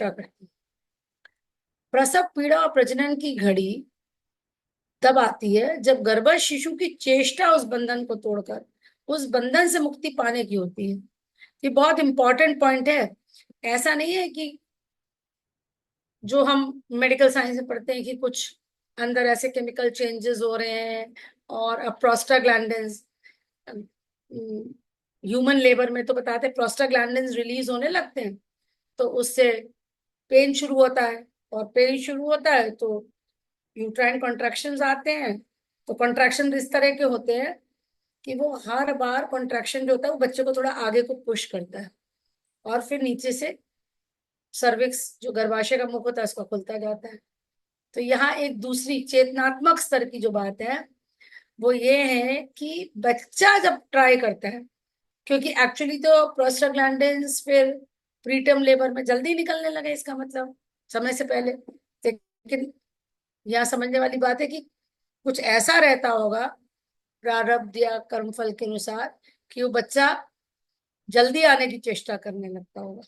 चेष्टा करती है। प्रसव पीड़ा और प्रजनन की घड़ी तब आती है जब गर्भस्थ शिशु की चेष्टा उस बंधन को तोड़कर उस बंधन से मुक्ति पाने की होती है। ये बहुत इंपॉर्टेंट पॉइंट है। ऐसा नहीं है कि जो हम मेडिकल साइंस में पढ़ते हैं कि कुछ अंदर ऐसे केमिकल चेंजेस हो रहे हैं और अब प्रोस्टाग्लैंडिन्स, ह्यूमन लेबर में तो बताते हैं प्रोस्टाग्लैंडिन्स रिलीज होने लगते हैं तो उससे पेन शुरू होता है, और पेन शुरू होता है तो यूट्राइन कॉन्ट्रैक्शंस आते हैं। तो कॉन्ट्रैक्शन इस तरह के होते हैं कि वो हर बार कॉन्ट्रैक्शन जो होता है वो बच्चे को थोड़ा आगे को पुश करता है और फिर नीचे से सर्विक्स जो गर्भाशय का मुख होता है उसका खुलता जाता है। तो यहाँ एक दूसरी चेतनात्मक स्तर की जो बात है वो ये है कि बच्चा जब ट्राई करता है, क्योंकि एक्चुअली तो प्रोस्टाग्लैंडिन्स फिर प्रीटर्म लेबर में जल्दी निकलने लगे, इसका मतलब समय से पहले। लेकिन यहाँ समझने वाली बात है कि कुछ ऐसा रहता होगा प्रारब्ध या कर्मफल के अनुसार कि वो बच्चा जल्दी आने की चेष्टा करने लगता होगा।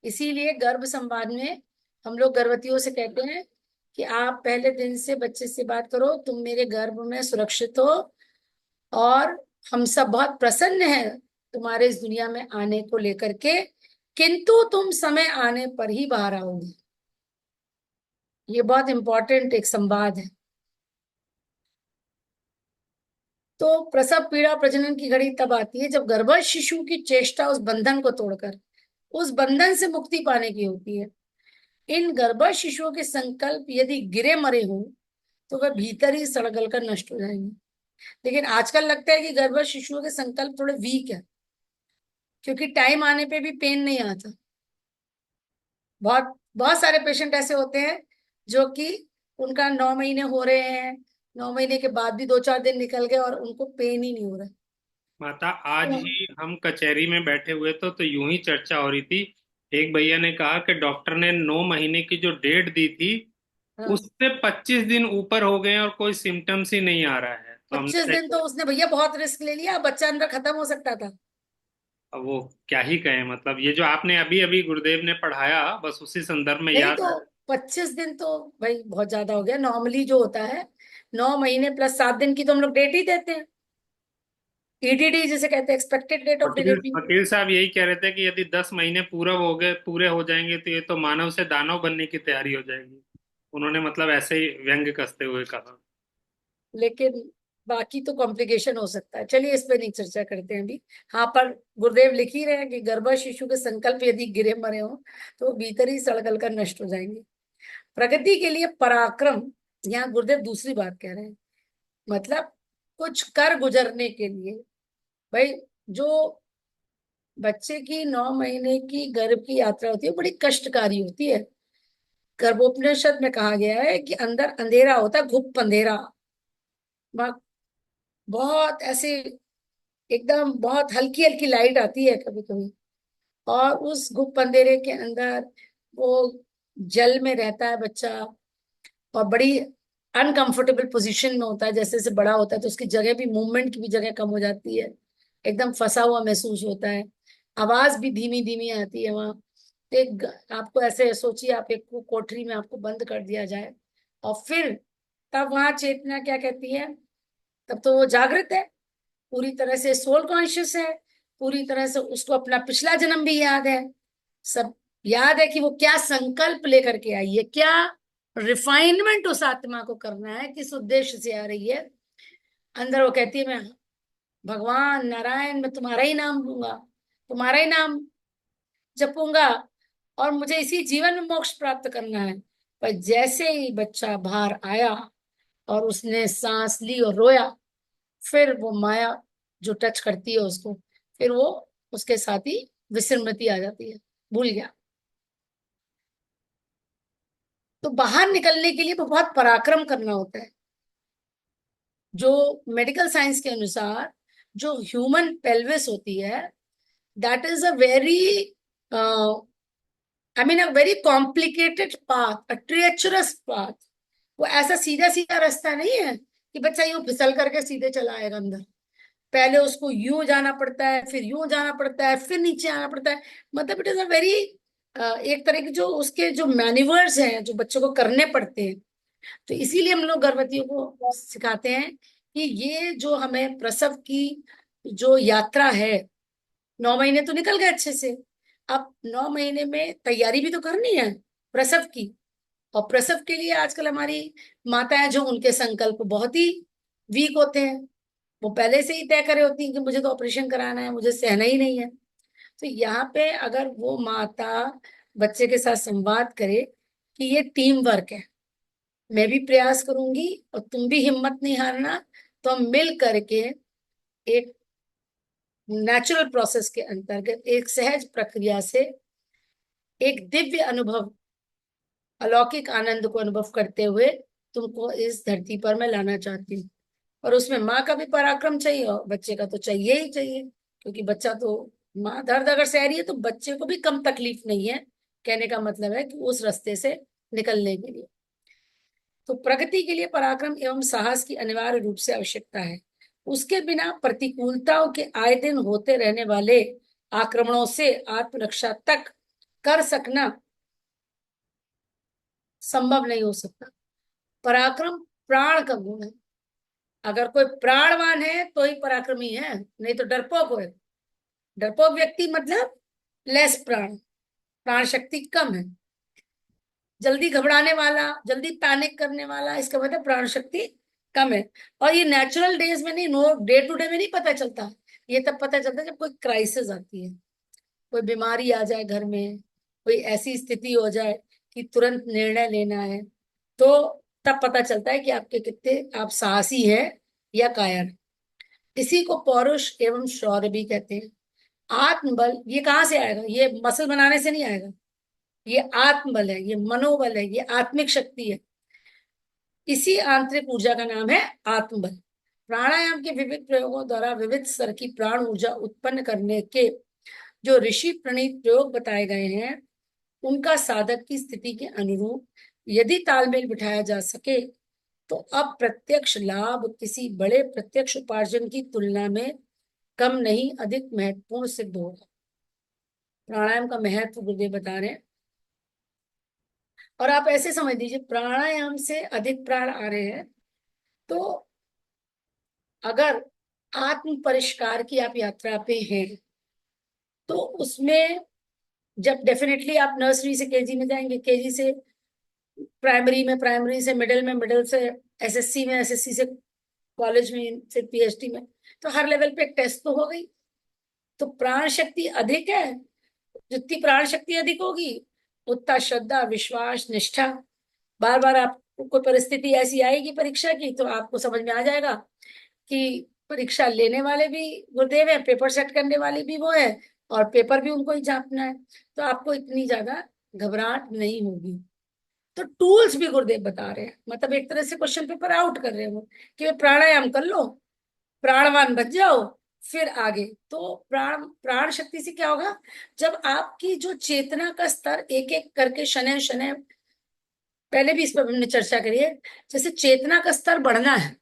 इसीलिए गर्भ संवाद में हम लोग गर्भवतियों से कहते हैं कि आप पहले दिन से बच्चे से बात करो, तुम मेरे गर्भ में सुरक्षित हो और हम सब बहुत प्रसन्न हैं तुम्हारे इस दुनिया में आने को लेकर के, किंतु तुम समय आने पर ही बाहर आओगे। ये बहुत इंपॉर्टेंट एक संवाद है। तो प्रसव पीड़ा प्रजनन की घड़ी तब आती है जब गर्भस्थ शिशु की चेष्टा उस बंधन को तोड़कर उस बंधन से मुक्ति पाने की होती है। इन गर्भस्थ शिशुओं के संकल्प यदि गिरे मरे हों तो वह भीतर ही सड़गल कर नष्ट हो जाएंगे। लेकिन आजकल लगता है कि गर्भस्थ शिशुओं के संकल्प थोड़े वीक है, क्योंकि टाइम आने पे भी पेन नहीं आता। बहुत बहुत सारे पेशेंट ऐसे होते हैं जो कि उनका 9 महीने हो रहे हैं, 9 महीने के बाद भी 2-4 दिन निकल गए और उनको पेन ही नहीं हो रहा। माता, आज तो ही हम कचहरी में बैठे हुए तो यूं ही चर्चा हो रही थी। एक भैया ने कहा कि डॉक्टर ने 9 महीने की जो डेट दी थी हाँ, उससे 25 दिन ऊपर हो गए हैं और कोई सिम्टम्स ही नहीं आ रहा है, तो 25 दिन तो उसने भैया बहुत रिस्क ले लिया, बच्चा अंदर खत्म हो सकता था। अब वो क्या ही कहें। मतलब ये जो आपने अभी अभी गुरुदेव ने पढ़ाया, बस उसी संदर्भ में नहीं याद तो है। 25 दिन तो भाई बहुत ज्यादा हो गया। नॉर्मली जो होता है 9 महीने प्लस 7 दिन की तो हम लोग डेट ही देते हैं, ईडीडी जिसे कहते हैं, एक्सपेक्टेड डेट ऑफ वकील डिलीवरी। वकील साहब यही कह रहे थे कि यदि 10 महीने पूरे हो जाएंगे तो ये तो मानव से दानव बनने की तैयारी हो जाएगी। उन्होंने मतलब ऐसे ही व्यंग्य कसते हुए कहा। लेकिन बाकी तो कॉम्प्लिकेशन हो सकता है, चलिए इस पे नहीं चर्चा करते हैं अभी। हाँ, पर गुरुदेव लिख ही रहे हैं कि गर्भस्थ शिशु के संकल्प यदि गिरे मरे हो तो वो भीतर ही सड़गल कर नष्ट हो जाएंगे। प्रगति के लिए पराक्रम, यहाँ गुरुदेव दूसरी बात कह रहे हैं। मतलब कुछ कर गुजरने के लिए, भाई जो बच्चे की 9 महीने की गर्भ की यात्रा होती है बड़ी कष्टकारी होती है। गर्भोपनिषद में कहा गया है कि अंदर अंधेरा होता है, घुप अंधेरा। वहाँ बहुत ऐसे एकदम बहुत हल्की हल्की लाइट आती है कभी कभी, और उस गुप्त अंधेरे के अंदर वो जल में रहता है बच्चा, और बड़ी अनकंफर्टेबल पोजीशन में होता है। जैसे जैसे बड़ा होता है तो उसकी जगह भी, मूवमेंट की भी जगह कम हो जाती है, एकदम फंसा हुआ महसूस होता है, आवाज भी धीमी धीमी आती है वहां। तो एक आपको ऐसे सोचिए, आप एक कोठरी में आपको बंद कर दिया जाए और फिर तब वहां चेतना क्या कहती है, तब तो वो जागृत है, पूरी तरह से सोल कॉन्शियस है, पूरी तरह से उसको अपना पिछला जन्म भी याद है, सब याद है कि वो क्या संकल्प लेकर के आई है, क्या रिफाइनमेंट उस आत्मा को करना है, किस उद्देश्य से आ रही है। अंदर वो कहती है मैं भगवान नारायण, मैं तुम्हारा ही नाम लूंगा, तुम्हारा ही नाम जपूंगा, और मुझे इसी जीवन में मोक्ष प्राप्त करना है। पर जैसे ही बच्चा बाहर आया और उसने सांस ली और रोया, फिर वो माया जो टच करती है उसको, फिर वो उसके साथ ही विसृमति आ जाती है, भूल गया। तो बाहर निकलने के लिए तो बहुत पराक्रम करना होता है। जो मेडिकल साइंस के अनुसार जो ह्यूमन पेल्विस होती है, that is a very, I mean a very complicated path, a treacherous path. वो ऐसा सीधा सीधा रास्ता नहीं है कि बच्चा यूं फिसल करके सीधे चला आएगा अंदर। पहले उसको यूं जाना पड़ता है, फिर यूं जाना पड़ता है, फिर नीचे आना पड़ता है। मतलब इट इज अ वेरी एक तरह के जो उसके जो मैन्यूवर्स हैं जो बच्चों को करने पड़ते हैं। तो इसीलिए हम लोग गर्भवतियों को सिखाते हैं कि ये जो हमें प्रसव की जो यात्रा है, 9 महीने तो निकल गए अच्छे से, अब 9 महीने में तैयारी भी तो करनी है प्रसव की। और प्रसव के लिए आजकल हमारी माताएं जो, उनके संकल्प बहुत ही वीक होते हैं। वो पहले से ही तय करे होती हैं कि मुझे तो ऑपरेशन कराना है, मुझे सहना ही नहीं है। तो यहाँ पे अगर वो माता बच्चे के साथ संवाद करे कि ये टीम वर्क है, मैं भी प्रयास करूंगी और तुम भी हिम्मत नहीं हारना, तो हम मिल करके एक नेचुरल प्रोसेस के अंतर्गत एक सहज प्रक्रिया से एक दिव्य अनुभव, अलौकिक आनंद को अनुभव करते हुए तुमको इस धरती पर मैं लाना चाहती हूँ। और उसमें माँ का भी पराक्रम चाहिए और बच्चे का तो चाहिए ही चाहिए, क्योंकि बच्चा तो, माँ दर्द अगर सह रही है तो बच्चे को भी कम तकलीफ नहीं है। कहने का मतलब है कि उस रास्ते से निकलने के लिए तो प्रगति के लिए पराक्रम एवं साहस की अनिवार्य रूप से आवश्यकता है। उसके बिना प्रतिकूलताओं के आए दिन होते रहने वाले आक्रमणों से आत्मरक्षा तक कर सकना संभव नहीं हो सकता। पराक्रम प्राण का गुण है। अगर कोई प्राणवान है तो ही पराक्रमी है, नहीं तो डरपोक है। डरपोक व्यक्ति मतलब लेस प्राण, प्राण शक्ति कम है। जल्दी घबराने वाला, जल्दी पैनिक करने वाला, इसका मतलब प्राण शक्ति कम है। और ये नेचुरल डेज में नहीं, नो डे टू डे में नहीं पता चलता। ये तब पता चलता है जब कोई क्राइसिस आती है, कोई बीमारी आ जाए घर में, कोई ऐसी स्थिति हो जाए कि तुरंत निर्णय लेना है, तो तब पता चलता है कि आपके कितने आप साहसी है या कायर। इसी को पौरुष एवं शौर्य भी कहते हैं। आत्मबल ये कहाँ से आएगा? ये मसल बनाने से नहीं आएगा। ये आत्मबल है, ये मनोबल है, ये आत्मिक शक्ति है। इसी आंतरिक ऊर्जा का नाम है आत्मबल। प्राणायाम के विविध प्रयोगों द्वारा विविध स्तर की प्राण ऊर्जा उत्पन्न करने के जो ऋषि प्रणीत प्रयोग बताए गए हैं, उनका साधक की स्थिति के अनुरूप यदि तालमेल बिठाया जा सके तो अप्रत्यक्ष लाभ किसी बड़े प्रत्यक्ष उपार्जन की तुलना में कम नहीं, अधिक महत्वपूर्ण सिद्ध होगा। प्राणायाम का महत्व गुरुदेव बता रहे हैं। और आप ऐसे समझ लीजिए, प्राणायाम से अधिक प्राण आ रहे हैं, तो अगर आत्म परिष्कार की आप यात्रा पे हैं, तो उसमें जब डेफिनेटली आप नर्सरी से केजी में जाएंगे, केजी से प्राइमरी में, प्राइमरी से मिडिल में, मिडिल से एसएससी में, एसएससी से कॉलेज में, फिर पीएचडी में, तो हर लेवल पे एक टेस्ट तो हो गई। तो प्राण शक्ति अधिक है, जितनी प्राण शक्ति अधिक होगी उतना श्रद्धा, विश्वास, निष्ठा। बार बार आपको कोई परिस्थिति ऐसी आएगी परीक्षा की, तो आपको समझ में आ जाएगा कि परीक्षा लेने वाले भी गुरुदेव है, पेपर सेट करने वाले भी वो है, और पेपर भी उनको ही जांचना है। तो आपको इतनी ज्यादा घबराहट नहीं होगी। तो टूल्स भी गुरुदेव बता रहे हैं, मतलब एक तरह से क्वेश्चन पेपर आउट कर रहे हो कि प्राणायाम कर लो, प्राणवान बच जाओ, फिर आगे। तो प्राण प्राण शक्ति से क्या होगा? जब आपकी जो चेतना का स्तर एक एक करके शनै शनै, पहले भी इस पर हमने चर्चा करी है, जैसे चेतना का स्तर बढ़ना है,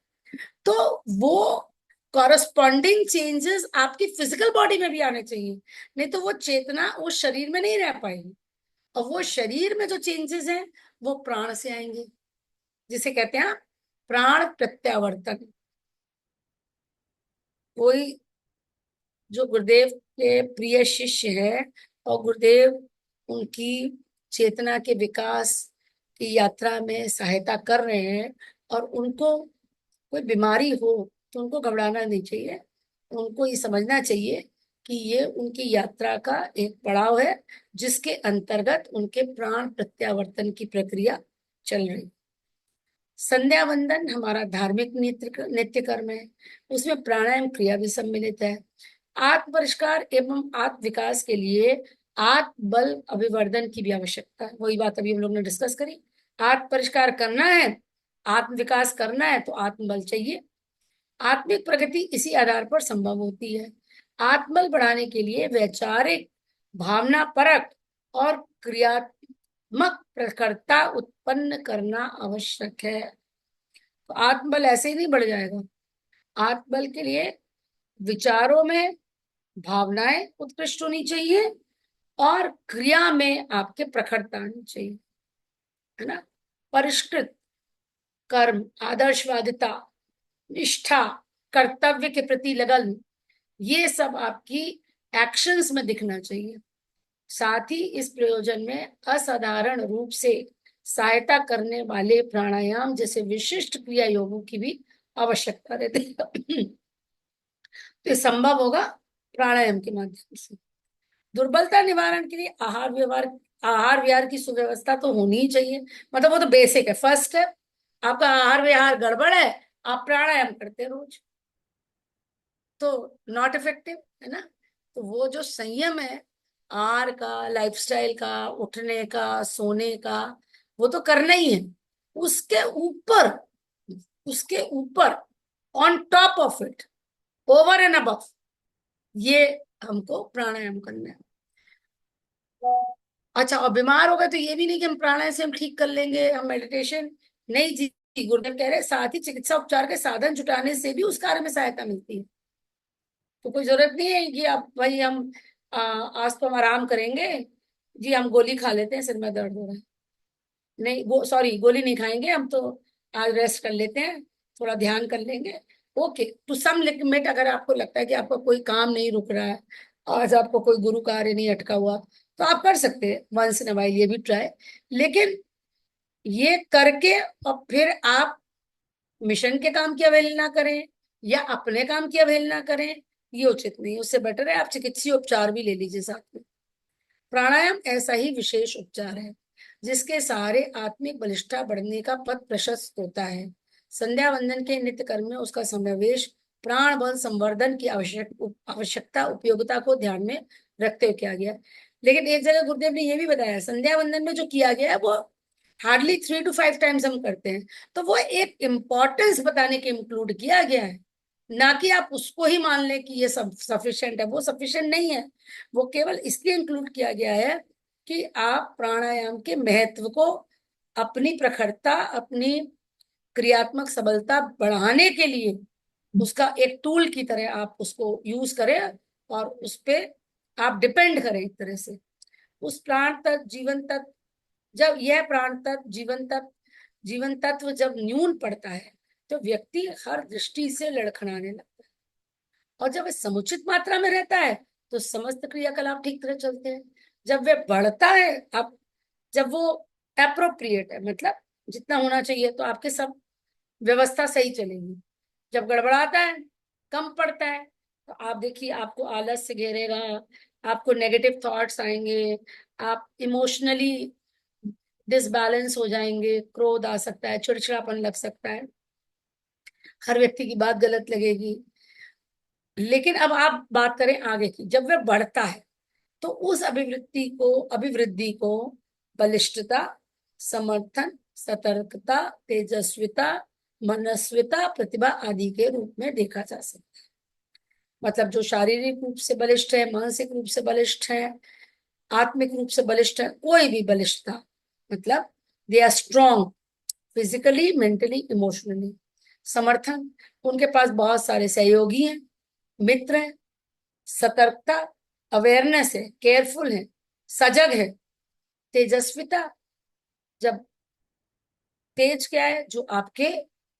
तो वो कॉरस्पॉन्डिंग चेंजेस आपकी फिजिकल बॉडी में भी आने चाहिए। नहीं तो वो चेतना उस शरीर में नहीं रह पाएगी, और वो शरीर में जो चेंजेस हैं वो प्राण से आएंगे, जिसे कहते हैं प्राण प्रत्यावर्तन। कोई जो गुरुदेव के प्रिय शिष्य है और गुरुदेव उनकी चेतना के विकास की यात्रा में सहायता कर रहे हैं, और उनको कोई बीमारी हो तो उनको घबराना नहीं चाहिए। उनको ये समझना चाहिए कि ये उनकी यात्रा का एक पड़ाव है, जिसके अंतर्गत उनके प्राण प्रत्यावर्तन की प्रक्रिया चल रही। संध्या वंदन हमारा धार्मिक नित्य कर्म है, उसमें प्राणायाम क्रिया भी सम्मिलित है। आत्म परिष्कार एवं आत्म विकास के लिए आत्म बल अभिवर्धन की भी आवश्यकता है। वही बात अभी हम लोग ने डिस्कस करी। आत्म परिष्कार करना है, आत्म विकास करना है, तो आत्म बल चाहिए। आत्मिक प्रगति इसी आधार पर संभव होती है। आत्मबल बढ़ाने के लिए वैचारिक, भावना परक और क्रियात्मक प्रखरता उत्पन्न करना आवश्यक है। तो आत्मबल ऐसे ही नहीं बढ़ जाएगा। आत्मबल के लिए विचारों में भावनाएं उत्कृष्ट होनी चाहिए, और क्रिया में आपके प्रखरता आनी चाहिए, है ना। परिष्कृत कर्म, आदर्शवादिता, निष्ठा, कर्तव्य के प्रति लगन, ये सब आपकी एक्शंस में दिखना चाहिए। साथ ही इस प्रयोजन में असाधारण रूप से सहायता करने वाले प्राणायाम जैसे विशिष्ट क्रिया योगों की भी आवश्यकता रहती है। तो ये संभव होगा प्राणायाम के माध्यम से। दुर्बलता निवारण के लिए आहार विहार की सुव्यवस्था तो होनी ही चाहिए। मतलब वो तो बेसिक है, फर्स्ट स्टेप। आपका आहार विहार गड़बड़ है, आप प्राणायाम करते हैं रोज, तो नॉट इफेक्टिव, है ना। तो वो जो संयम है आहार का, लाइफस्टाइल का, उठने का, सोने का, वो तो करना ही है। उसके ऊपर, उसके ऊपर, on top of it, over and above, ये हमको प्राणायाम करना है। अच्छा, और बीमार हो गए तो ये भी नहीं कि हम प्राणायाम से हम ठीक कर लेंगे, हम मेडिटेशन नहीं जी। गुरुदेव कह रहे हैं साथ ही चिकित्सा उपचार के साधन जुटाने से भी उस कार्य में सहायता मिलती है। तो कोई जरूरत नहीं है कि आप भाई हम आज तो हम आराम करेंगे, जी हम गोली खा लेते हैं, सिर में दर्द हो रहा है, नहीं वो सॉरी गोली नहीं खाएंगे हम तो, आज रेस्ट कर लेते हैं, थोड़ा ध्यान कर लेंगे। ओके, टू सम लिमिट, अगर आपको लगता है कि आपका कोई काम नहीं रुक रहा है, आज आपको कोई गुरु कार्य नहीं अटका हुआ, तो आप कर सकते हैं वंस इन अ वाइल ये भी ट्राई। लेकिन ये करके और फिर आप मिशन के काम की अवहेलना करें या अपने काम की अवहेलना करें, ये उचित नहीं। उससे बेटर है आप चिकित्सीय उपचार भी ले लीजिए साथ में। प्राणायाम ऐसा ही विशेष उपचार है जिसके सहारे आत्मिक बलिष्ठता बढ़ने का पथ प्रशस्त होता है। संध्या वंदन के नित्य कर्म में उसका समावेश प्राण बल संवर्धन की आवश्यकता उपयोगिता को ध्यान में रखते हुए किया गया। लेकिन एक जगह गुरुदेव ने यह भी बताया, संध्या वंदन में जो किया गया है वो हार्डली 3 to 5 टाइम्स हम करते हैं, तो वो एक इम्पोर्टेंस बताने के इंक्लूड किया गया है, ना कि आप उसको ही मान लें कि ये सब सफिशिएंट है। वो सफिशिएंट नहीं है, वो केवल इसलिए इंक्लूड किया गया है कि आप प्राणायाम के महत्व को अपनी प्रखरता, अपनी क्रियात्मक सबलता बढ़ाने के लिए उसका एक टूल की तरह आप उसको यूज करें और उस पे आप डिपेंड करें एक तरह से। उस प्राण तत्व जीवन तत्व, जब यह प्राण तत्व जीवन तत्व जब न्यून पड़ता है तो व्यक्ति हर दृष्टि से लड़खड़ाने लगता है, और जब वह समुचित मात्रा में रहता है तो समस्त क्रियाकलाप ठीक तरह चलते हैं। जब वह बढ़ता है, आप जब वो एप्रोप्रिएट है, मतलब जितना होना चाहिए, तो आपके सब व्यवस्था सही चलेगी। जब गड़बड़ाता है, कम पड़ता है, तो आप देखिए आपको आलस से घेरेगा, आपको नेगेटिव थॉट्स आएंगे, आप इमोशनली डिसबैलेंस हो जाएंगे, क्रोध आ सकता है, चिड़चिड़ापन लग सकता है, हर व्यक्ति की बात गलत लगेगी। लेकिन अब आप बात करें आगे की, जब वह बढ़ता है तो उस अभिवृद्धि को बलिष्ठता, समर्थन, सतर्कता, तेजस्विता, मनस्विता, प्रतिभा आदि के रूप में देखा जा सकता है। मतलब जो शारीरिक रूप से बलिष्ठ है, मानसिक रूप से बलिष्ठ है, आत्मिक रूप से बलिष्ठ है, कोई भी बलिष्ठता, मतलब they are strong physically, mentally, emotionally. समर्थन, उनके पास बहुत सारे सहयोगी हैं, मित्र हैं। सतर्कता, अवेयरनेस है, केयरफुल है, सजग है। तेजस्विता, जब तेज क्या है, जो आपके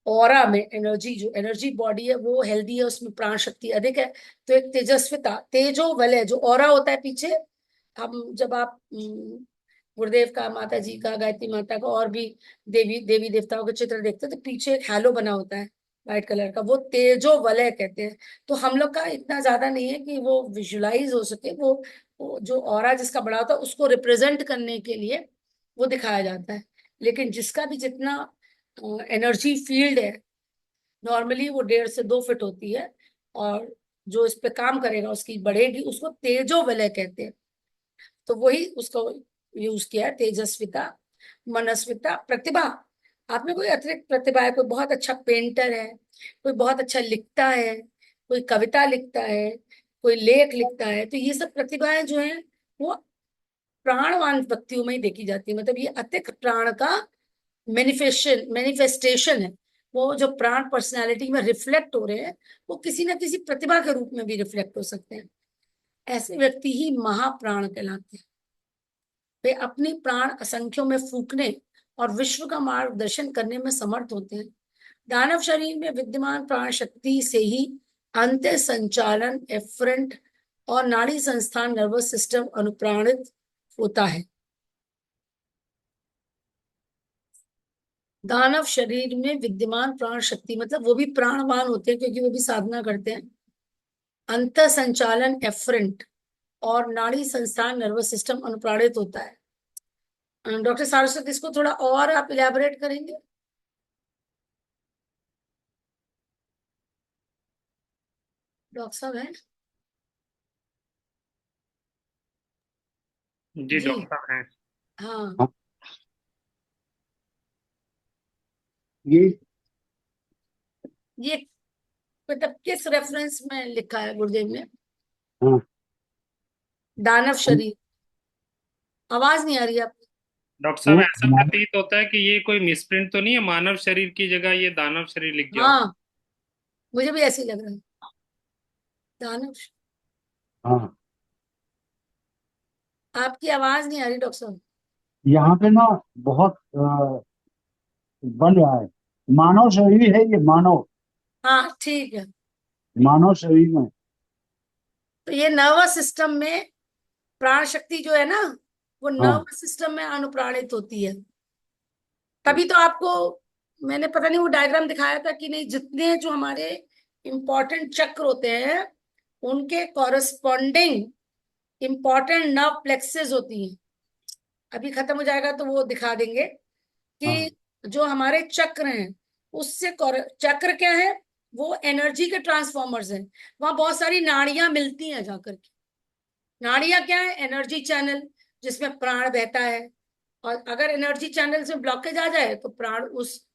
ऑरा में एनर्जी, जो एनर्जी बॉडी है वो हेल्दी है, उसमें प्राण शक्ति अधिक है, तो एक तेजस्विता। तेजो वलय, जो ऑरा होता है पीछे, हम जब आप गुरुदेव का, माता जी का, गायत्री माता का और भी देवी देवी देवताओं के चित्र देखते हैं तो पीछे एक हैलो बना होता है व्हाइट कलर का, वो तेजो वलय कहते हैं। तो हम लोग का इतना ज्यादा नहीं है कि वो विजुलाइज हो सके, वो जो ऑरा जिसका बड़ा होता है उसको रिप्रेजेंट करने के लिए वो दिखाया जाता है। लेकिन जिसका भी जितना एनर्जी फील्ड है, नॉर्मली वो 1.5 से 2 फीट होती है, और जो इस पे काम करेगा उसकी बढ़ेगी, उसको तेजो वलय कहते हैं। तो वही उसको यूज किया है, तेजस्विता, मनस्विता, प्रतिभा। आप में कोई अतिरिक्त प्रतिभा है, कोई बहुत अच्छा पेंटर है, कोई बहुत अच्छा लिखता है, कोई कविता लिखता है, कोई लेख लिखता है, तो ये सब प्रतिभाएं जो हैं वो प्राणवान व्यक्तियों में ही देखी जाती है। मतलब ये अतिक प्राण का मैनिफेस्टेशन है। वो जो प्राण पर्सनालिटी में रिफ्लेक्ट हो रहे हैं वो किसी ना किसी प्रतिभा के रूप में भी रिफ्लेक्ट हो सकते हैं। ऐसे व्यक्ति ही महाप्राण कहलाते हैं। वे अपनी प्राण असंख्यों में फूकने और विश्व का मार्गदर्शन करने में समर्थ होते हैं। दानव शरीर में विद्यमान प्राण शक्ति से ही अंत संचालन, एफरेंट और नाड़ी संस्थान नर्वस सिस्टम अनुप्राणित होता है। दानव शरीर में विद्यमान प्राण शक्ति मतलब वो भी प्राणवान होते हैं, क्योंकि वो भी साधना करते हैं। अंत संचालन, एफरेंट और नाड़ी संस्थान नर्वस सिस्टम अनुप्राणित होता है। डॉक्टर सारस्वत, इसको थोड़ा और आप इलेबोरेट करेंगे? डॉक्टर साहब है? जी जी। डॉक्टर साहब हैं। हाँ। हाँ, ये ये मतलब किस रेफरेंस में लिखा है गुरुदेव ने? हाँ, दानव शरीर। आवाज नहीं आ रही आपकी? डॉक्टर वो साहब ऐसा हमारे प्रतीत होता है कि ये कोई मिसप्रिंट तो नहीं है, मानव शरीर की जगह ये दानव शरीर लिख गया हो। हाँ, मुझे भी ऐसे ही लग रहा है। दानव। हाँ, आपकी आवाज नहीं आ रही डॉक्टर साहब। यहाँ पे ना बहुत बन रहा है। मानव शरीर है ये, मानव हाँ ठीक है। मानव शरीर में। तो ये नर्वस सिस्टम में प्राण शक्ति जो है ना, वो हाँ, नर्वस सिस्टम में अनुप्राणित होती है। तभी तो आपको मैंने पता नहीं वो डायग्राम दिखाया था कि नहीं, जितने जो हमारे इंपॉर्टेंट चक्र होते हैं उनके कॉरस्पॉन्डिंग इंपॉर्टेंट नर्व प्लेक्सेस होती हैं। अभी खत्म हो जाएगा तो वो दिखा देंगे हाँ, कि जो हमारे चक्र हैं उससे चक्र क्या है? वो एनर्जी के ट्रांसफॉर्मर्स हैं। वहां बहुत सारी नाड़ियां मिलती हैं जाकर के। नाड़ियां क्या है? एनर्जी चैनल, जिसमें प्राण बहता है। और अगर एनर्जी चैनल से ब्लॉकेज आ जाए तो प्राण उस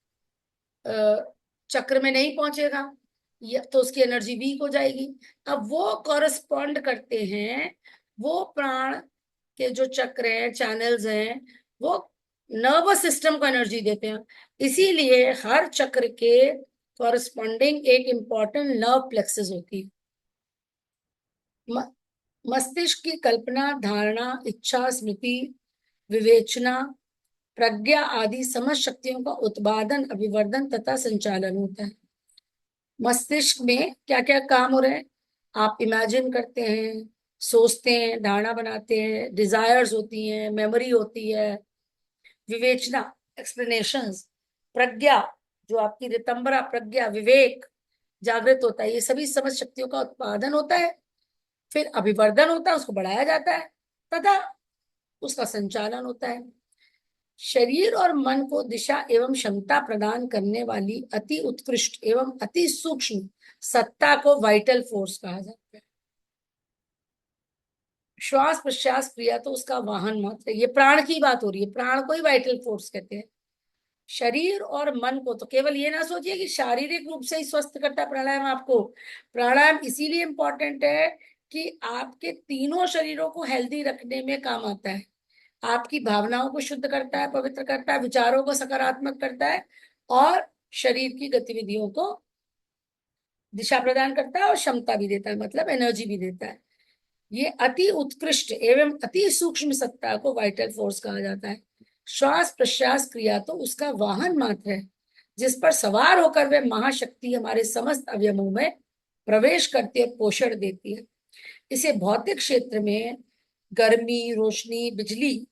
चक्र में नहीं पहुंचेगा, या तो उसकी एनर्जी वीक हो जाएगी। अब वो कॉरस्पॉन्ड करते हैं, वो प्राण के जो चक्र हैं, चैनल्स हैं, वो नर्वस सिस्टम को एनर्जी देते हैं। इसीलिए हर चक्र के कॉरस्पॉन्डिंग एक इंपॉर्टेंट नर्व प्लेक्सेस होती है। म- मस्तिष्क की कल्पना, धारणा, इच्छा, स्मृति, विवेचना, प्रज्ञा आदि समझ शक्तियों का उत्पादन, अभिवर्धन तथा संचालन होता है। मस्तिष्क में क्या क्या काम हो रहे हैं? आप इमेजिन करते हैं, सोचते हैं, धारणा बनाते हैं, डिजायर्स होती हैं, मेमोरी होती है, विवेचना, एक्सप्लेनेशंस, प्रज्ञा, जो आपकी रितंबरा प्रज्ञा, विवेक जागृत होता है। ये सभी समझ शक्तियों का उत्पादन होता है। फिर अभिवर्धन होता है, उसको बढ़ाया जाता है, तथा उसका संचालन होता है। शरीर और मन को दिशा एवं क्षमता प्रदान करने वाली अति उत्कृष्ट एवं अति सूक्ष्म सत्ता को वाइटल फोर्स कहा जाता है। श्वास प्रश्वास क्रिया तो उसका वाहन मात्र है। ये प्राण की बात हो रही है, प्राण को ही वाइटल फोर्स कहते हैं। शरीर और मन को तो केवल ये ना सोचिए कि शारीरिक रूप से ही स्वस्थ करता है प्राणायाम आपको। प्राणायाम इसीलिए इंपॉर्टेंट है कि आपके तीनों शरीरों को हेल्दी रखने में काम आता है। आपकी भावनाओं को शुद्ध करता है, पवित्र करता है, विचारों को सकारात्मक करता है, और शरीर की गतिविधियों को दिशा प्रदान करता है और क्षमता भी देता है, मतलब एनर्जी भी देता है। ये अति उत्कृष्ट एवं अति सूक्ष्म सत्ता को वाइटल फोर्स कहा जाता है। श्वास प्रश्वास क्रिया तो उसका वाहन मात्र है, जिस पर सवार होकर वह महाशक्ति हमारे समस्त अवयवों में प्रवेश करती है, पोषण देती है। इसे भौतिक क्षेत्र में गर्मी, रोशनी, बिजली,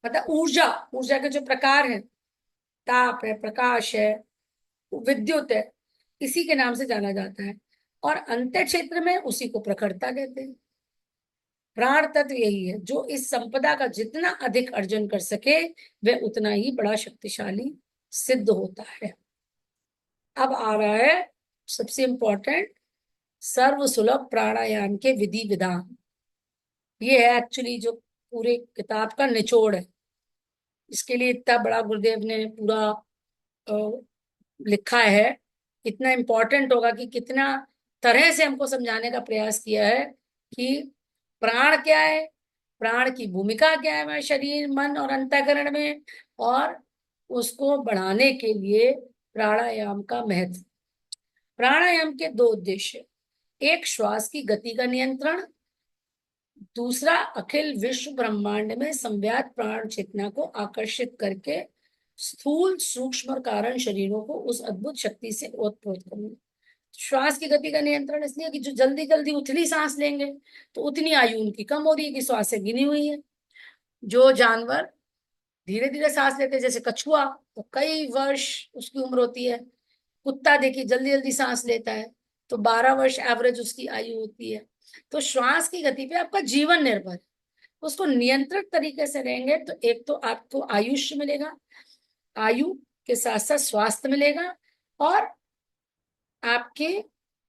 मतलब ऊर्जा, ऊर्जा के जो प्रकार हैं, ताप है, प्रकाश है, विद्युत है, इसी के नाम से जाना जाता है। और अंत क्षेत्र में उसी को प्रखरता कहते हैं। प्राण तत्व यही है जो इस संपदा का जितना अधिक अर्जन कर सके वह उतना ही बड़ा शक्तिशाली सिद्ध होता है। अब आ रहा है सबसे इंपॉर्टेंट, सर्व सुलभ प्राणायाम के विधि विधान। ये है एक्चुअली जो पूरे किताब का निचोड़ है। इसके लिए इतना बड़ा गुरुदेव ने पूरा अ, लिखा है। इतना इंपॉर्टेंट होगा कि कितना तरह से हमको समझाने का प्रयास किया है कि प्राण क्या है, प्राण की भूमिका क्या है हमारे शरीर, मन और अंतःकरण में, और उसको बढ़ाने के लिए प्राणायाम का महत्व। प्राणायाम के दो उद्देश्य: एक, श्वास की गति का नियंत्रण, दूसरा, अखिल विश्व ब्रह्मांड में संव्यात प्राण चेतना को आकर्षित करके स्थूल सूक्ष्म और कारण शरीरों को उस अद्भुत शक्ति से ओतप्रोत करना। श्वास की गति का नियंत्रण इसलिए कि जो जल्दी जल्दी उथली सांस लेंगे तो उतनी आयु उनकी कम हो रही है कि श्वासें गिनी हुई है। जो जानवर धीरे धीरे सांस लेते हैं, जैसे कछुआ, तो कई वर्ष उसकी उम्र होती है। कुत्ता देखिए जल्दी जल्दी सांस लेता है, तो 12 वर्ष एवरेज उसकी आयु होती है। तो श्वास की गति पे आपका जीवन निर्भर है। उसको नियंत्रित तरीके से रहेंगे तो एक तो आपको आयुष्य मिलेगा, आयु के साथ साथ स्वास्थ्य मिलेगा, और आपके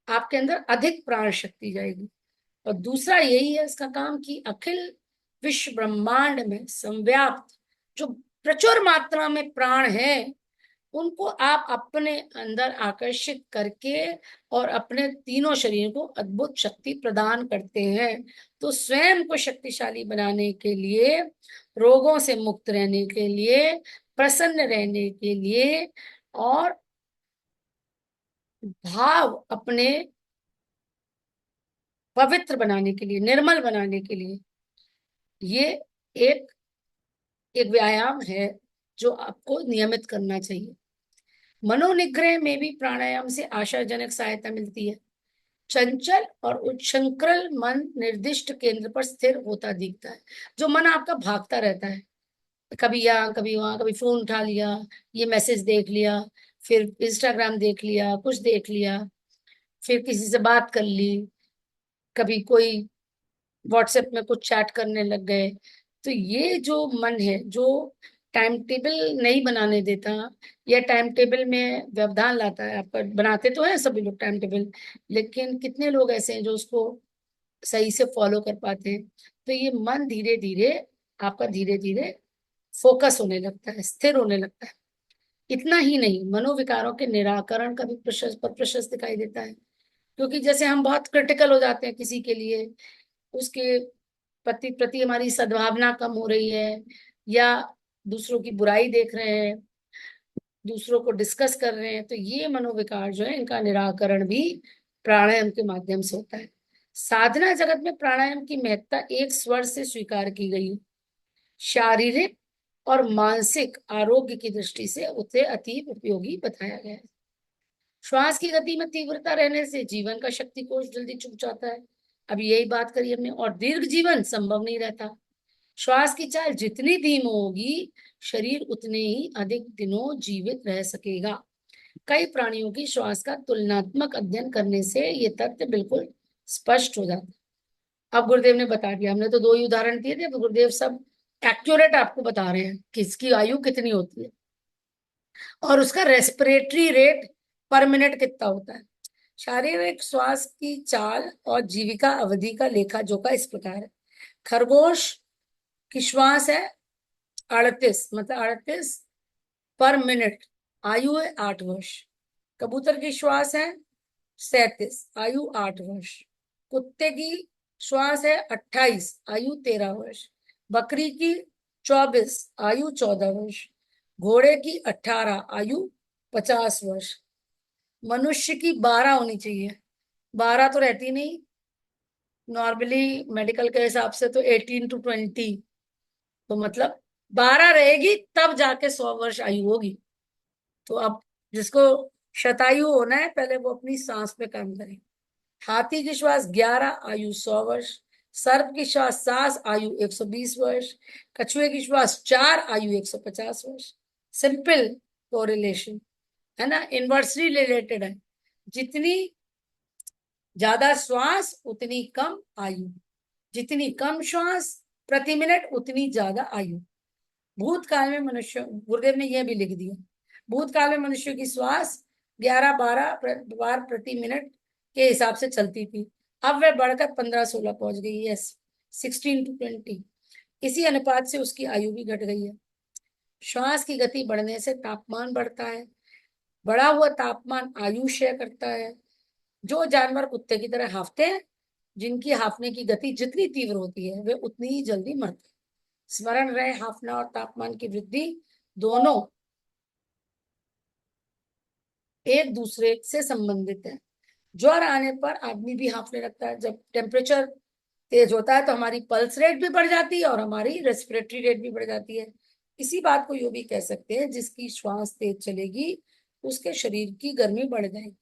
आपके अंदर अधिक प्राण शक्ति जाएगी। और दूसरा यही है इसका काम कि अखिल विश्व ब्रह्मांड में संव्याप्त जो प्रचुर मात्रा में प्राण है उनको आप अपने अंदर आकर्षित करके और अपने तीनों शरीर को अद्भुत शक्ति प्रदान करते हैं। तो स्वयं को शक्तिशाली बनाने के लिए, रोगों से मुक्त रहने के लिए, प्रसन्न रहने के लिए, और भाव अपने पवित्र बनाने के लिए, निर्मल बनाने के लिए, ये एक एक व्यायाम है जो आपको नियमित करना चाहिए। मनोनिग्रह में भी प्राणायाम से आशाजनक सहायता मिलती है। चंचल और उच्छृंखल मन निर्दिष्ट केंद्र पर स्थिर होता दिखता है। जो मन आपका भागता रहता है, कभी यहाँ कभी वहां, कभी फोन उठा लिया, ये मैसेज देख लिया, फिर इंस्टाग्राम देख लिया, कुछ देख लिया, फिर किसी से बात कर ली, कभी कोई व्हाट्सएप में कुछ चैट करने लग गए। तो ये जो मन है, जो टाइम टेबल नहीं बनाने देता या टाइम टेबल में व्यवधान लाता है, आपका बनाते तो है सभी लोग टाइम टेबल, लेकिन कितने लोग ऐसे हैं जो उसको सही से फॉलो कर पाते हैं। तो ये मन धीरे धीरे आपका धीरे धीरे फोकस होने लगता है, स्थिर होने लगता है। इतना ही नहीं, मनोविकारों के निराकरण का भी प्रशस्त दिखाई देता है। क्योंकि जैसे हम बहुत क्रिटिकल हो जाते हैं किसी के लिए, उसके प्रति प्रति हमारी सद्भावना कम हो रही है, या दूसरों की बुराई देख रहे हैं, दूसरों को डिस्कस कर रहे हैं, तो ये मनोविकार जो है इनका निराकरण भी प्राणायाम के माध्यम से होता है। साधना जगत में प्राणायाम की महत्ता एक स्वर से स्वीकार की गई है। शारीरिक और मानसिक आरोग्य की दृष्टि से उसे अति उपयोगी बताया गया है। श्वास की गति में तीव्रता रहने से जीवन का शक्ति कोष जल्दी चुक जाता है, अभी यही बात करी हमने, और दीर्घ जीवन संभव नहीं रहता। श्वास की चाल जितनी धीमी होगी, शरीर उतने ही अधिक दिनों जीवित रह सकेगा। कई प्राणियों की श्वास का तुलनात्मक अध्ययन करने से ये तथ्य बिल्कुल स्पष्ट हो जाता है। अब गुरुदेव ने बता दिया, हमने तो 2 ही उदाहरण दिए थे, तो गुरुदेव सब एक्यूरेट आपको बता रहे हैं कि इसकी आयु कितनी होती है और उसका रेस्पिरेटरी रेट पर मिनट कितना होता है। शारीरिक श्वास की चाल और जीविका अवधि का लेखा जोखा इस प्रकार है। खरगोश की श्वास है 38, मतलब 38 पर मिनट, आयु है 8 वर्ष। कबूतर की श्वास है 37, आयु 8 वर्ष। कुत्ते की श्वास है 28, आयु 13 वर्ष। बकरी की 24, आयु 14 वर्ष। घोड़े की 18, आयु 50 वर्ष। मनुष्य की 12 होनी चाहिए, 12 तो रहती नहीं, नॉर्मली मेडिकल के हिसाब से तो 18 to 20, तो मतलब 12 रहेगी तब जाके 100 वर्ष आयु होगी। तो अब जिसको शतायु होना है, पहले वो अपनी सांस पे काम करे। हाथी की श्वास 11, आयु 100 वर्ष। सर्प की श्वास 7, आयु 120 वर्ष। कछुए की श्वास 4, आयु 150 वर्ष। सिंपल कोरिलेशन है ना, इनवर्सली रिलेटेड है। जितनी ज्यादा श्वास उतनी कम आयु, जितनी कम श्वास प्रति मिनट उतनी ज्यादा आयु। भूतकाल में मनुष्य, गुरुदेव ने यह भी लिख दिया, भूतकाल में मनुष्य की श्वास 11-12 बार प्रति मिनट के हिसाब से चलती थी, अब वह बढ़कर 15-16 पहुंच गई है, 16 to 20। इसी अनुपात से उसकी आयु भी घट गई है। श्वास की गति बढ़ने से तापमान बढ़ता है, बढ़ा हुआ तापमान आयु क्षय करता है। जो जानवर कुत्ते की तरह हाँफते हैं, जिनकी हाँफने की गति जितनी तीव्र होती है वे उतनी ही जल्दी मरते हैं। स्मरण रहे, हाँफना और तापमान की वृद्धि दोनों एक दूसरे से संबंधित है। ज्वर आने पर आदमी भी हाँफने लगता है। जब टेम्परेचर तेज होता है तो हमारी पल्स रेट भी बढ़ जाती है और हमारी रेस्पिरेटरी रेट भी बढ़ जाती है। इसी बात को यूं भी कह सकते हैं, जिसकी श्वास तेज चलेगी उसके शरीर की गर्मी बढ़ जाएगी।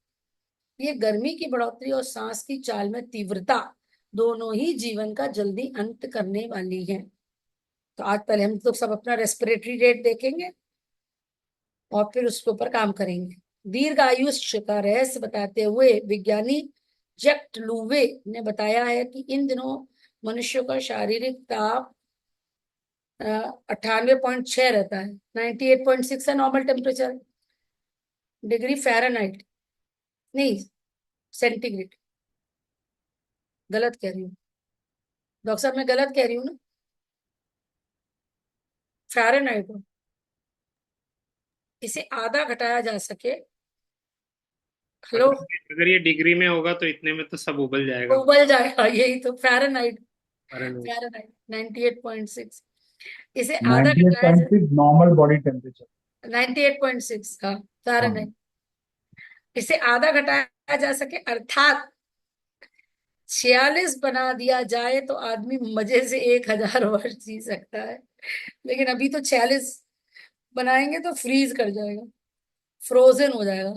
ये गर्मी की बढ़ोतरी और सांस की चाल में तीव्रता दोनों ही जीवन का जल्दी अंत करने वाली है। तो आज पहले हम लोग सब अपना रेस्पिरेटरी रेट देखेंगे और फिर उसके ऊपर काम करेंगे। दीर्घ आयुष्य का रहस्य बताते हुए विज्ञानी जैक लूवे ने बताया है कि इन दिनों मनुष्य का शारीरिक ताप 98.6 रहता है। 98.6 है नॉर्मल टेम्परेचर, डिग्री फ़ारेनहाइट नहीं, सेंटीग्रेड। गलत कह रही हूँ डॉक्टर साहब, मैं गलत कह रही हूँ ना? फ़ारेनहाइट हो। इसे आधा घटाया जा सके। हेलो, अगर ये डिग्री में होगा तो इतने में तो सब उबल जाएगा। उबल जाएगा। यही तो फ़ारेनहाइट। फॉरेनहाइट। फ़ारेनहाइट 98.6। इसे आधा घटाया जा 98.6 नॉर्मल बॉडी टेम्परेचर। 98.6, हाँ, हाँ, फ़ारेनहाइट। इसे आधा घटाया जा सके अर्थात 46 बना दिया जाए तो आदमी मजे से 1000 वर्ष जी सकता है। लेकिन अभी तो 46 बनाएंगे तो फ्रीज कर जाएगा, फ्रोजन हो जाएगा।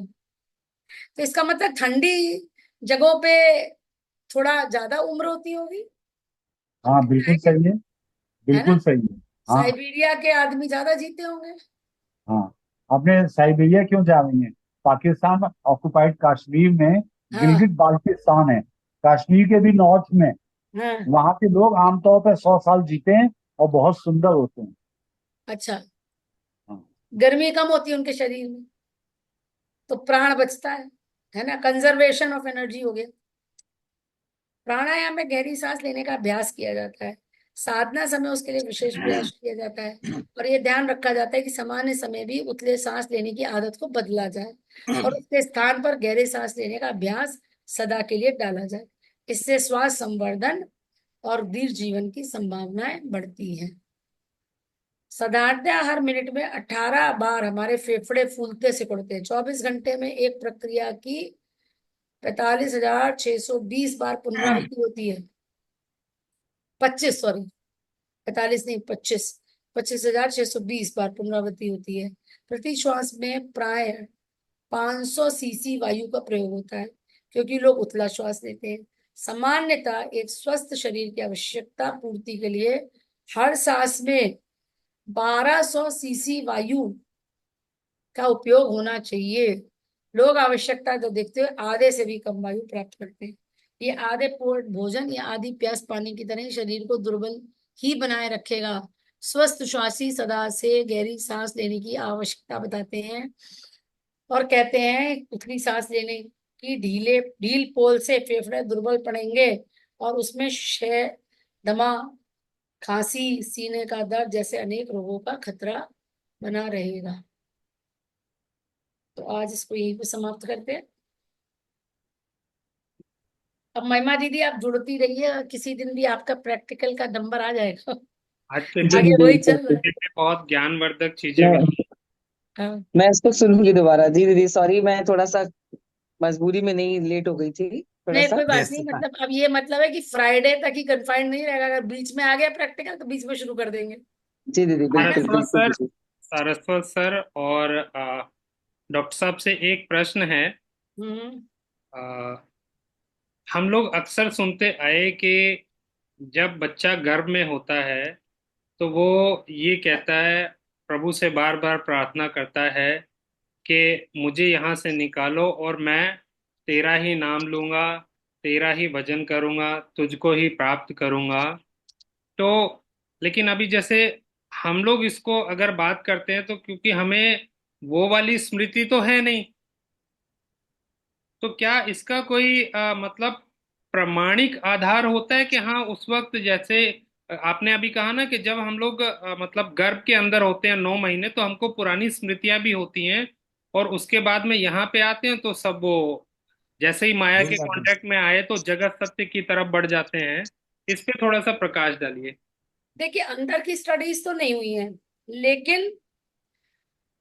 तो इसका मतलब ठंडी जगहों पे थोड़ा ज्यादा उम्र होती होगी, हाँ बिल्कुल सही है, है ना? बिल्कुल सही है। हाँ साइबेरिया के आदमी ज्यादा जीते होंगे। हाँ, आपने साइबेरिया क्यों जा रही हैं? पाकिस्तान ऑक्युपाइड कश्मीर में हाँ गिलगित बाल्टिस्तान है, कश्मीर के भी नॉर्थ में। हाँ। वहां के लोग आमतौर पर 100 साल जीते हैं और बहुत सुंदर होते हैं। अच्छा, हाँ गर्मी कम होती है उनके शरीर में तो प्राण बचता है ना? कंजर्वेशन ऑफ एनर्जी हो गया। प्राणायाम में गहरी सांस लेने का अभ्यास किया जाता है। साधना समय उसके लिए विशेष प्रयास किया जाता है और ये ध्यान रखा जाता है कि सामान्य समय भी उतले सांस लेने की आदत को बदला जाए और उसके स्थान पर गहरे सांस लेने का अभ्यास सदा के लिए डाला जाए। इससे श्वास संवर्धन और दीर्घ जीवन की संभावनाएं बढ़ती हैं। साधारणतः हर मिनट में 18 बार हमारे फेफड़े फूलते सिकुड़ते हैं। 24 घंटे में एक प्रक्रिया की 45,620 बार पुनरावृत्ति होती है। 25, सॉरी, 45 नहीं, 25,620 बार पुनरावृत्ति होती है। प्रति श्वास में प्राय 500 सीसी वायु का प्रयोग होता है, क्योंकि लोग उतला श्वास लेते हैं। सामान्यतः एक स्वस्थ शरीर की आवश्यकता पूर्ति के लिए हर सांस में 1200 सीसी वायु का उपयोग होना चाहिए। लोग आवश्यकता को देखते हुए आधे से भी कम वायु प्राप्त करते हैं। ये आधे पोट भोजन या आधी प्यास पानी की तरह शरीर को दुर्बल ही बनाए रखेगा। स्वस्थ श्वासी सदा से गहरी सांस लेने की आवश्यकता बताते हैं और कहते हैं उतनी सांस लेने की ढील पोल से फेफड़े दुर्बल पड़ेंगे और उसमें क्षय, दमा, खांसी, सीने का दर्द जैसे अनेक रोगों का खतरा बना रहेगा। तो आज इसको यहीं पे समाप्त करते हैं। अब महिमा दीदी आप जुड़ती रहिए, किसी दिन भी आपका प्रैक्टिकल का नंबर आ जाएगा। आज तो जी आगे दीदी वही चल रहा है। बिल्कुल। बहुत ज्ञानवर्धक चीजें मैं बताई। हाँ। मैं इसको सुनूंगी दोबारा। जी दीदी सॉरी, मैं थोड़ा सा मजबूरी में नहीं, लेट हो गई थी थोड़ा नहीं सा। कोई बात यस। नहीं, मतलब अब ये मतलब है कि फ्राइडे तक ही कन्फाइंड नहीं रहेगा। अगर बीच में आ गया प्रैक्टिकल तो बीच में शुरू कर देंगे, जी दीदी है ना? बिल्कुल सारस्वत बिल्कुल सर, दीदी। सारस्वत सर और डॉक्टर साहब से एक प्रश्न है। हम्म। अ, हम लोग अक्सर सुनते आए कि जब बच्चा गर्भ में होता है तो वो ये कहता है, प्रभु से बार बार प्रार्थना करता है कि मुझे यहाँ से निकालो और मैं तेरा ही नाम लूंगा, तेरा ही भजन करूंगा, तुझको ही प्राप्त करूंगा। तो लेकिन अभी जैसे हम लोग इसको अगर बात करते हैं तो क्योंकि हमें वो वाली स्मृति तो है नहीं, तो क्या इसका कोई मतलब प्रामाणिक आधार होता है कि हाँ उस वक्त जैसे आपने अभी कहा ना कि जब हम लोग मतलब गर्भ के अंदर होते हैं 9 महीने, तो हमको पुरानी स्मृतियां भी होती हैं और उसके बाद में यहाँ पे आते हैं तो सब वो जैसे ही माया के कांटेक्ट में आए तो जगत सत्य की तरफ बढ़ जाते हैं। इस पे थोड़ा सा प्रकाश डालिए। देखिए, अंदर की स्टडीज तो नहीं हुई है, लेकिन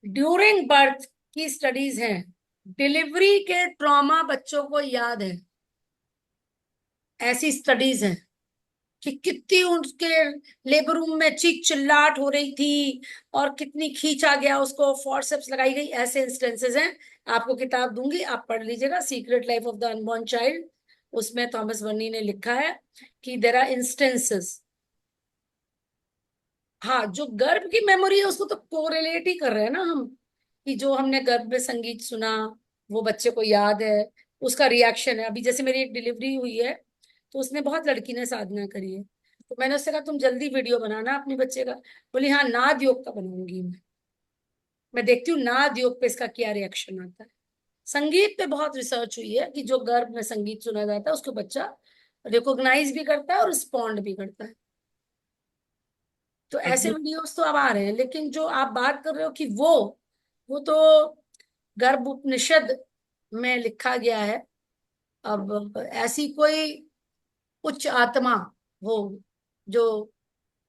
ड्यूरिंग बर्थ की स्टडीज हैं। डिलीवरी के ट्रॉमा बच्चों को याद है, ऐसी स्टडीज हैं। कि कितनी उनके लेबर रूम में चीख चिल्लाहट हो रही थी और कितनी खींचा गया उसको, फॉरसेप्स लगाई गई, ऐसे इंस्टेंसेस हैं। आपको किताब दूंगी, आप पढ़ लीजिएगा, secret life of the unborn child. उसमें थॉमस बर्नी ने लिखा है कि देयर आर इंस्टेंसेस। हाँ, जो गर्भ की मेमोरी है उसको तो कोरिलेट ही कर रहे हैं ना हम, कि जो हमने गर्भ में संगीत सुना वो बच्चे को याद है, उसका रिएक्शन है। अभी जैसे मेरी एक डिलीवरी हुई है, तो उसने बहुत लड़की ने साधना करी है, तो मैंने उससे कहा तुम जल्दी वीडियो बनाना अपने बच्चे का। बोली हाँ, नाद योग का बनाऊंगी मैं देखती हूँ नाद योग पे इसका क्या रिएक्शन आता है। संगीत पे बहुत रिसर्च हुई है कि जो गर्भ में संगीत सुना जाता है उसको बच्चा रिकॉग्नाइज भी करता है और रिस्पॉन्ड भी करता है। तो ऐसे वीडियोस तो अब आ रहे हैं, लेकिन जो आप बात कर रहे हो कि वो तो गर्भ उपनिषद में लिखा गया है। अब ऐसी कोई उच्च आत्मा हो जो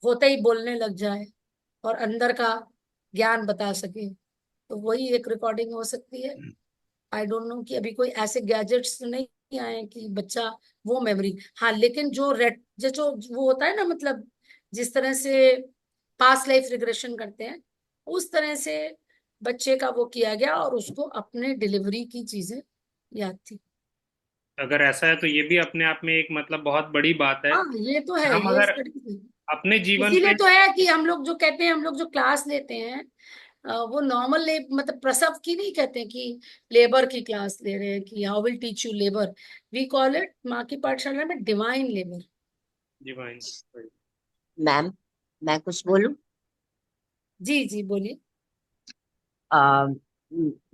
होते ही बोलने लग जाए और अंदर का ज्ञान बता सके, तो वही एक रिकॉर्डिंग हो सकती है। आई डोंट नो कि अभी कोई ऐसे गैजेट्स तो नहीं आए कि बच्चा वो मेमोरी। हाँ, लेकिन जो रेट जो वो होता है ना, मतलब जिस तरह से पास्ट लाइफ रिग्रेशन करते हैं, उस तरह से बच्चे का वो किया गया और उसको अपने डिलीवरी की चीजें याद थी। अगर ऐसा है तो ये भी अपने आप में एक मतलब बहुत बड़ी बात है। हाँ, ये तो है, हम ये अगर studies है। अपने जीवन इसीलिए पे, तो है कि हम लोग जो कहते हैं, हम लोग जो क्लास लेते हैं, वो नॉर्मल मतलब प्रसव की नहीं कहते हैं कि लेबर की क्लास ले रहे हैं कि how will teach you labour. We call it माँ की पाठशाला में डिवाइन लेबर। डिवाइन। मैम, मैं कुछ बोलूं? जी जी, बोलिए।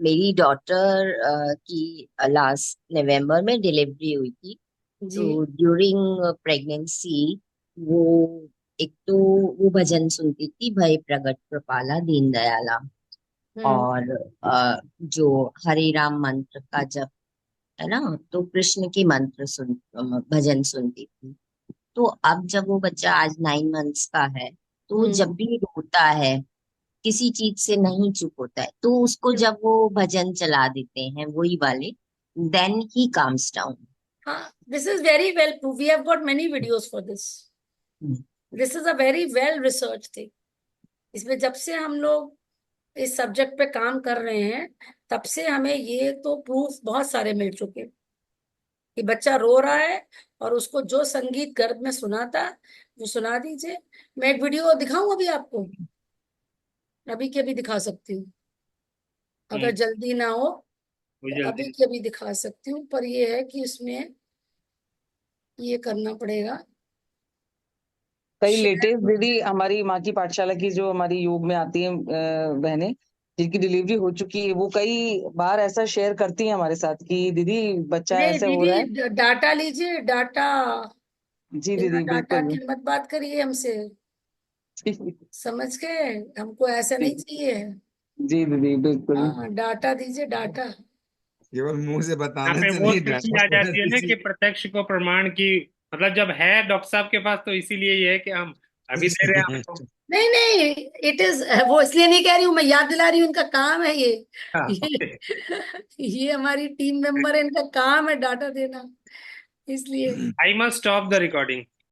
मेरी डॉटर की लास्ट नवंबर में डिलीवरी हुई थी। जी। तो ड्यूरिंग प्रेगनेंसी वो एक तो वो भजन सुनती थी, भय प्रगट कृपाला दीन दयाला, हम्म। और जो हरे राम मंत्र का जप है ना, तो कृष्ण की मंत्र भजन सुनती थी। तो अब जब वो बच्चा आज 9 मंथ्स का है, तो वो जब हम्म। भी रोता है, किसी चीज से नहीं चुप होता है, तो उसको जब वो भजन चला देते हैं वही वाले, देन ही काम्स डाउन। हाँ, this is very well prove, we have got many videos for this. This is a very well research thing. इसमें जब से हम लोग इस सब्जेक्ट पे काम कर रहे हैं, तब से हमें ये तो प्रूफ बहुत सारे मिल चुके हैं कि बच्चा रो रहा है और उसको जो संगीत गर्भ में सुना था वो सुना दीजिए। मैं एक वीडियो दिखाऊं अभी आपको, अभी के अभी दिखा सकती हूँ, अगर जल्दी ना हो कोई तो जल्दी अभी नहीं। के अभी दिखा सकती हूँ, पर ये है कि इसमें ये करना पड़ेगा कई शेयर। लेटेस्ट दीदी हमारी माँ की पाठशाला की जो हमारी योग में आती हैं बहनें, जिनकी डिलीवरी हो चुकी है, वो कई बार ऐसा शेयर करती हैं हमारे साथ कि दीदी बच्चा नहीं ऐसे हो रहा है। दीदी, डाटा लीजिए, डाटा। जी बिना दीदी, डाटा बिल्कुल। की मत बात करिए हमसे, समझ गए? हमको ऐसा जी नहीं चाहिए। जी दीदी, बिल्कुल। हाँ, डाटा दीजिए, डाटा। केवल मुंह से यहाँ बताने पे से वो नहीं, स्थिति डाटा आ पूरा जाती है ना कि दीजिए। प्रत्यक्ष को प्रमाण की, मतलब जब है डॉक्टर साहब के पास तो इसीलिए ये है कि हम अभी दे रहे हैं आपको। नहीं नहीं, इट इज, वो इसलिए नहीं कह रही हूँ, मैं याद दिला रही हूँ, उनका काम है ये। हाँ, ये ओके। ये हमारी टीम मेंबर है, इनका काम है डाटा देना, इसलिए। I must stop the recording.